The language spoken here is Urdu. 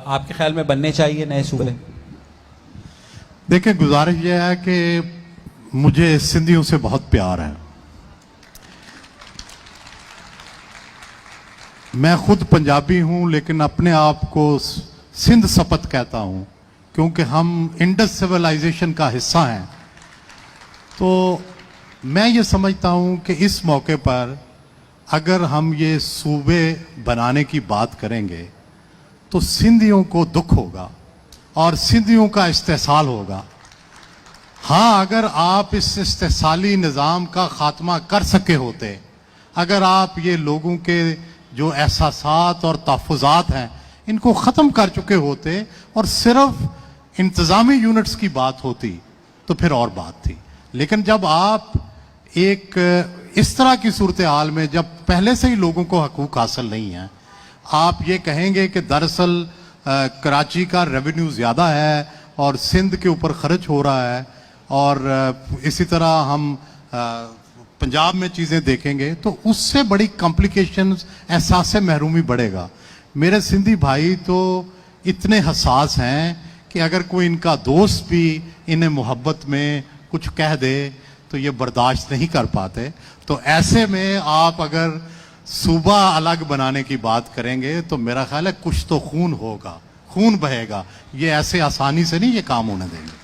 آپ کے خیال میں بننے چاہیے نئے صوبے؟ دیکھیں، گزارش یہ ہے کہ مجھے سندھیوں سے بہت پیار ہے. میں خود پنجابی ہوں لیکن اپنے آپ کو سندھ سپت کہتا ہوں کیونکہ ہم انڈس سویلائزیشن کا حصہ ہیں. تو میں یہ سمجھتا ہوں کہ اس موقع پر اگر ہم یہ صوبے بنانے کی بات کریں گے تو سندھیوں کو دکھ ہوگا اور سندھیوں کا استحصال ہوگا. ہاں، اگر آپ اس استحصالی نظام کا خاتمہ کر سکے ہوتے، اگر آپ یہ لوگوں کے جو احساسات اور تحفظات ہیں ان کو ختم کر چکے ہوتے اور صرف انتظامی یونٹس کی بات ہوتی تو پھر اور بات تھی. لیکن جب آپ ایک اس طرح کی صورتحال میں جب پہلے سے ہی لوگوں کو حقوق حاصل نہیں ہیں، آپ یہ کہیں گے کہ دراصل کراچی کا ریونیو زیادہ ہے اور سندھ کے اوپر خرچ ہو رہا ہے، اور اسی طرح ہم پنجاب میں چیزیں دیکھیں گے تو اس سے بڑی کمپلیکیشنز، احساس محرومی بڑھے گا. میرے سندھی بھائی تو اتنے حساس ہیں کہ اگر کوئی ان کا دوست بھی انہیں محبت میں کچھ کہہ دے تو یہ برداشت نہیں کر پاتے. تو ایسے میں آپ اگر صوبہ الگ بنانے کی بات کریں گے تو میرا خیال ہے کچھ تو خون ہوگا، خون بہے گا. یہ ایسے آسانی سے نہیں یہ کام ہونے دیں گے.